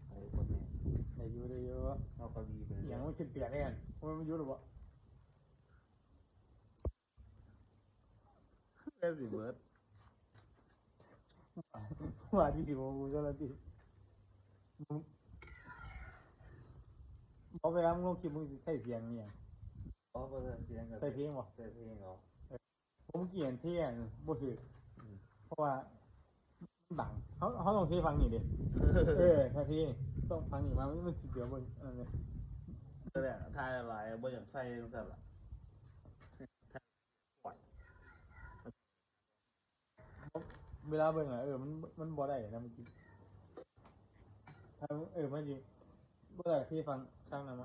ไอ้คนนี้ได้อยู่ได้อยู่เอากระบี่ไปอย่างมันคิดเปลี่ยนได้กันมันอยู่หรือเปล่าเล่นสิเบิร์ดว่าที่สิบโมงเจ้าหน้าที่เอาเวลามึงลงคลิปมึงใส่เสียงเนี่ย อ๋อเปิดเสียงกับใส่เพลงบ่ใส่เพลงเหรอผมเกลียดเที่ยงบ่ถือเพราะว่ามันบังเขาต้องเทฟังนี่ดิถ้าพี่ต้องฟังนี่มามันสิเดี๋ยวมันเนี่ย นั่นแหละทายอะไรบ่อยากใส่ยังสั่นล่ะปล่อยเวลาเบิ่งอ่ะมันบ่ได้นะเมื่อกี้มันสิบ่ได้ที่ฟังข้างนั้น